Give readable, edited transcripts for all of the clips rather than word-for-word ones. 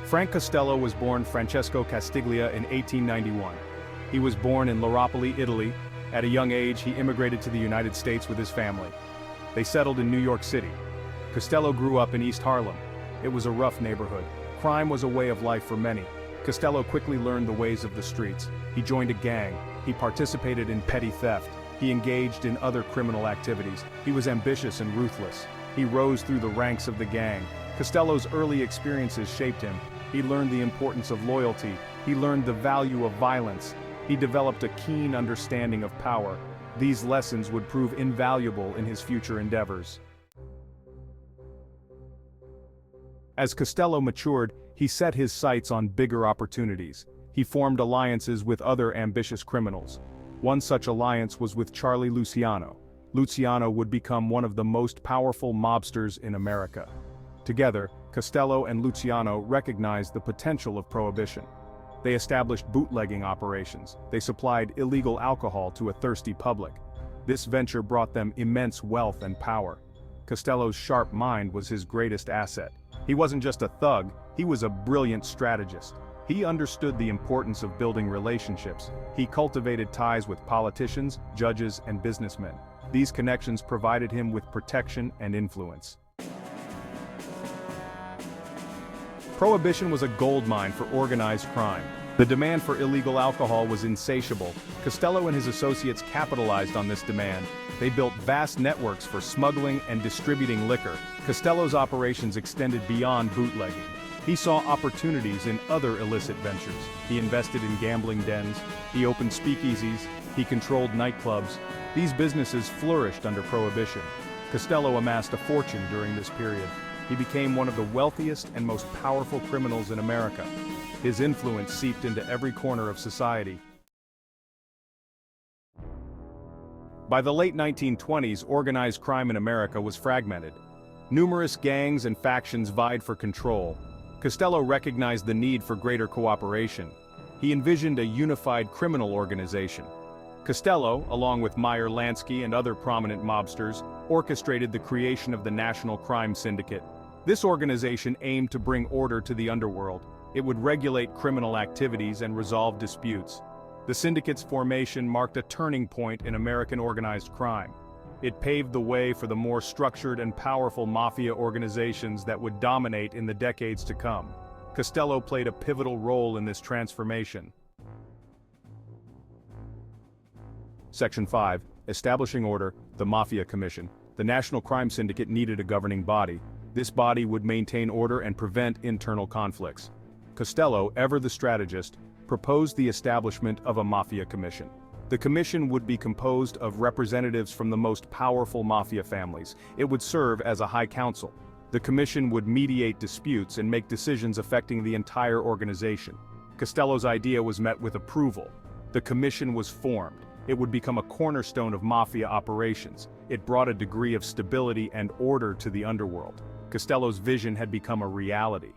Frank Costello was born Francesco Castiglia in 1891. He was born in Laropoli, Italy. At a young age, he immigrated to the United States with his family. They settled in New York City. Costello grew up in East Harlem. It was a rough neighborhood. Crime was a way of life for many. Costello quickly learned the ways of the streets. He joined a gang. He participated in petty theft. He engaged in other criminal activities. He was ambitious and ruthless. He rose through the ranks of the gang. Costello's early experiences shaped him. He learned the importance of loyalty. He learned the value of violence. He developed a keen understanding of power. These lessons would prove invaluable in his future endeavors. As Costello matured, he set his sights on bigger opportunities. He formed alliances with other ambitious criminals. One such alliance was with Charlie Luciano. Luciano would become one of the most powerful mobsters in America. Together, Costello and Luciano recognized the potential of prohibition. They established bootlegging operations. They supplied illegal alcohol to a thirsty public. This venture brought them immense wealth and power. Costello's sharp mind was his greatest asset. He wasn't just a thug, he was a brilliant strategist. He understood the importance of building relationships. He cultivated ties with politicians, judges, and businessmen. These connections provided him with protection and influence. Prohibition was a goldmine for organized crime. The demand for illegal alcohol was insatiable. Costello and his associates capitalized on this demand. They built vast networks for smuggling and distributing liquor. Costello's operations extended beyond bootlegging. He saw opportunities in other illicit ventures. He invested in gambling dens, he opened speakeasies, he controlled nightclubs. These businesses flourished under Prohibition. Costello amassed a fortune during this period. He became one of the wealthiest and most powerful criminals in America. His influence seeped into every corner of society. By the late 1920s, organized crime in America was fragmented. Numerous gangs and factions vied for control. Costello recognized the need for greater cooperation. He envisioned a unified criminal organization. Costello, along with Meyer Lansky and other prominent mobsters, orchestrated the creation of the National Crime Syndicate. This organization aimed to bring order to the underworld. It would regulate criminal activities and resolve disputes. The syndicate's formation marked a turning point in American organized crime. It paved the way for the more structured and powerful mafia organizations that would dominate in the decades to come. Costello played a pivotal role in this transformation. Section 5. Establishing order, the Mafia Commission. The National Crime Syndicate needed a governing body. This body would maintain order and prevent internal conflicts. Costello, ever the strategist, proposed the establishment of a Mafia Commission. The commission would be composed of representatives from the most powerful mafia families. It would serve as a high council. The commission would mediate disputes and make decisions affecting the entire organization. Costello's idea was met with approval. The commission was formed. It would become a cornerstone of mafia operations. It brought a degree of stability and order to the underworld. Costello's vision had become a reality.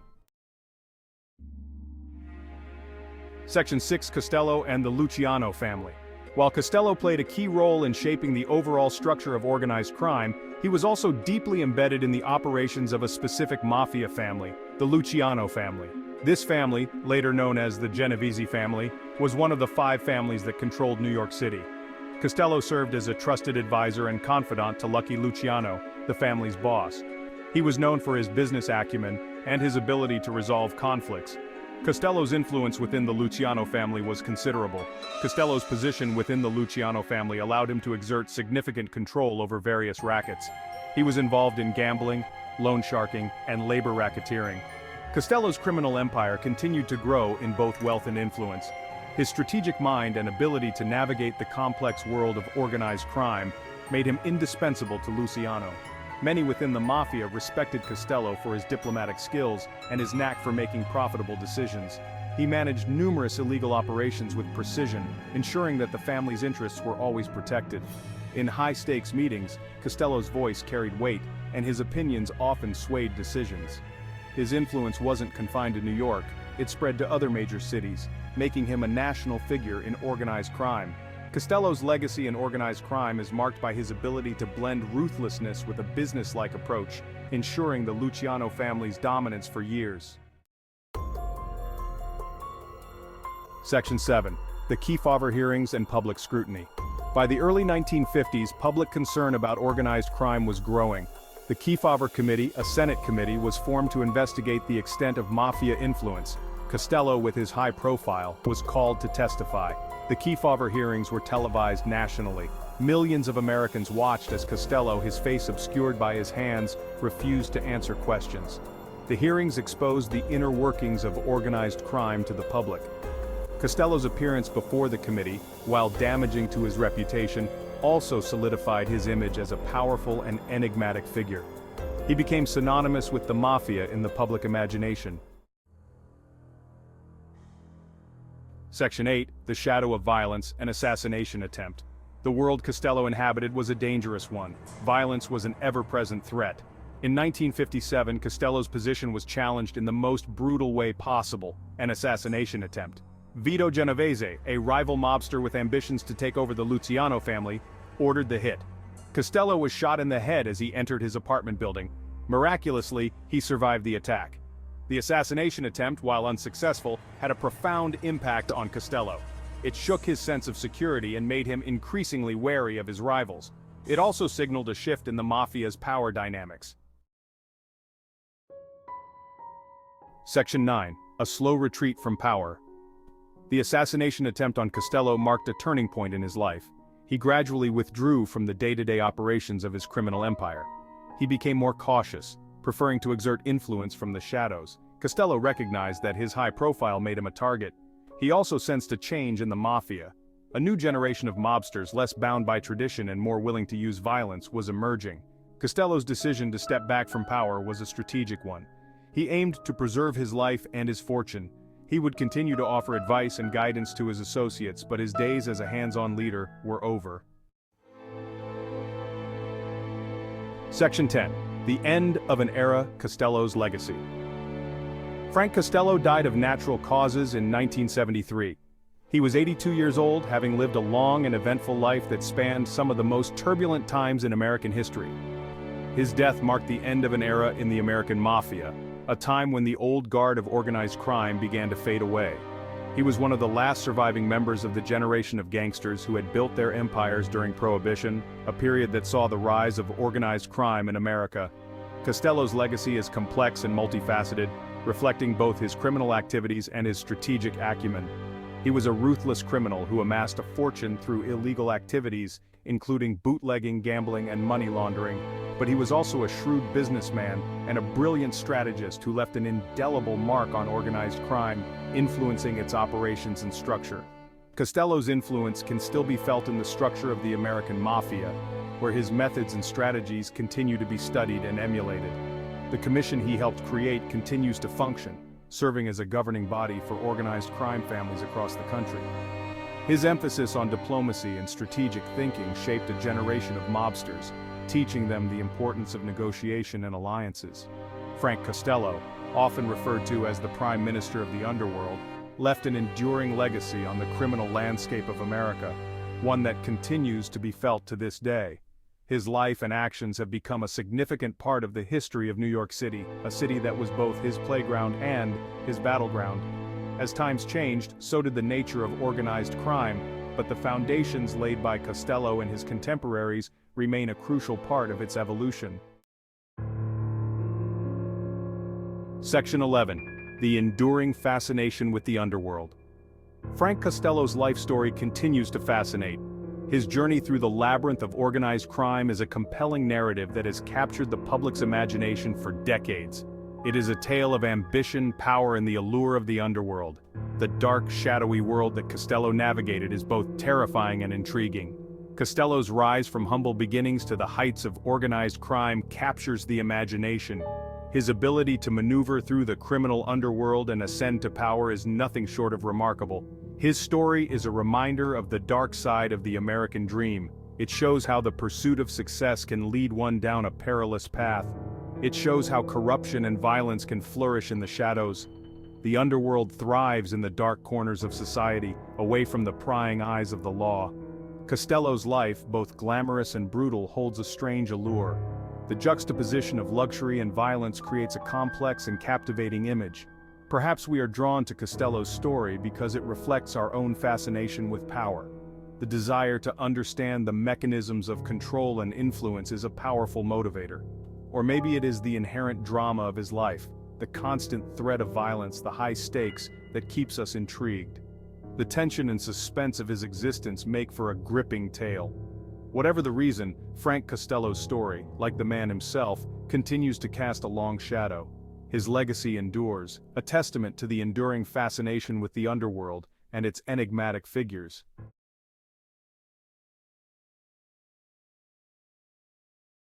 Section 6. Costello and the Luciano family. While Costello played a key role in shaping the overall structure of organized crime, he was also deeply embedded in the operations of a specific mafia family, the Luciano family. This family, later known as the Genovese family, was one of the 5 families that controlled New York City. Costello served as a trusted advisor and confidant to Lucky Luciano, the family's boss. He was known for his business acumen and his ability to resolve conflicts. Costello's influence within the Luciano family was considerable. Costello's position within the Luciano family allowed him to exert significant control over various rackets. He was involved in gambling, loan sharking, and labor racketeering. Costello's criminal empire continued to grow in both wealth and influence. His strategic mind and ability to navigate the complex world of organized crime made him indispensable to Luciano. Many within the mafia respected Costello for his diplomatic skills and his knack for making profitable decisions. He managed numerous illegal operations with precision, ensuring that the family's interests were always protected. In high-stakes meetings, Costello's voice carried weight, and his opinions often swayed decisions. His influence wasn't confined to New York, it spread to other major cities, making him a national figure in organized crime. Costello's legacy in organized crime is marked by his ability to blend ruthlessness with a business-like approach, ensuring the Luciano family's dominance for years. Section 7. The Kefauver hearings and public scrutiny. By the early 1950s, public concern about organized crime was growing. The Kefauver Committee, a Senate committee, was formed to investigate the extent of mafia influence. Costello, with his high profile, was called to testify. The Kefauver hearings were televised nationally. Millions of Americans watched as Costello, his face obscured by his hands, refused to answer questions. The hearings exposed the inner workings of organized crime to the public. Costello's appearance before the committee, while damaging to his reputation, also solidified his image as a powerful and enigmatic figure. He became synonymous with the mafia in the public imagination. Section 8. The Shadow of Violence and Assassination Attempt. The world Costello inhabited was a dangerous one. Violence was an ever-present threat. In 1957, Costello's position was challenged in the most brutal way possible, an assassination attempt. Vito Genovese, a rival mobster with ambitions to take over the Luciano family, ordered the hit. Costello was shot in the head as he entered his apartment building. Miraculously, he survived the attack. The assassination attempt, while unsuccessful, had a profound impact on Costello. It shook his sense of security and made him increasingly wary of his rivals. It also signaled a shift in the mafia's power dynamics. Section 9. A slow retreat from power. The assassination attempt on Costello marked a turning point in his life. He gradually withdrew from the day-to-day operations of his criminal empire. He became more cautious, preferring to exert influence from the shadows. Costello recognized that his high profile made him a target. He also sensed a change in the mafia. A new generation of mobsters, less bound by tradition and more willing to use violence, was emerging. Costello's decision to step back from power was a strategic one. He aimed to preserve his life and his fortune. He would continue to offer advice and guidance to his associates, but his days as a hands-on leader were over. Section 10. The End of an Era, Costello's Legacy. Frank Costello died of natural causes in 1973. He was 82 years old, having lived a long and eventful life that spanned some of the most turbulent times in American history. His death marked the end of an era in the American Mafia, a time when the old guard of organized crime began to fade away. He was one of the last surviving members of the generation of gangsters who had built their empires during Prohibition, a period that saw the rise of organized crime in America. Costello's legacy is complex and multifaceted, reflecting both his criminal activities and his strategic acumen. He was a ruthless criminal who amassed a fortune through illegal activities, including bootlegging, gambling, and money laundering, but he was also a shrewd businessman and a brilliant strategist who left an indelible mark on organized crime, influencing its operations and structure. Costello's influence can still be felt in the structure of the American Mafia, where his methods and strategies continue to be studied and emulated. The commission he helped create continues to function, serving as a governing body for organized crime families across the country. His emphasis on diplomacy and strategic thinking shaped a generation of mobsters, teaching them the importance of negotiation and alliances. Frank Costello, often referred to as the Prime Minister of the Underworld, left an enduring legacy on the criminal landscape of America, one that continues to be felt to this day. His life and actions have become a significant part of the history of New York City, a city that was both his playground and his battleground. As times changed, so did the nature of organized crime, but the foundations laid by Costello and his contemporaries remain a crucial part of its evolution. Section 11. The Enduring Fascination with the Underworld. Frank Costello's life story continues to fascinate. His journey through the labyrinth of organized crime is a compelling narrative that has captured the public's imagination for decades. It is a tale of ambition, power, and the allure of the underworld. The dark, shadowy world that Costello navigated is both terrifying and intriguing. Costello's rise from humble beginnings to the heights of organized crime captures the imagination. His ability to maneuver through the criminal underworld and ascend to power is nothing short of remarkable. His story is a reminder of the dark side of the American dream. It shows how the pursuit of success can lead one down a perilous path. It shows how corruption and violence can flourish in the shadows. The underworld thrives in the dark corners of society, away from the prying eyes of the law. Costello's life, both glamorous and brutal, holds a strange allure. The juxtaposition of luxury and violence creates a complex and captivating image. Perhaps we are drawn to Costello's story because it reflects our own fascination with power. The desire to understand the mechanisms of control and influence is a powerful motivator. Or maybe it is the inherent drama of his life, the constant threat of violence, the high stakes that keeps us intrigued. The tension and suspense of his existence make for a gripping tale. Whatever the reason, Frank Costello's story, like the man himself, continues to cast a long shadow. His legacy endures, a testament to the enduring fascination with the underworld and its enigmatic figures.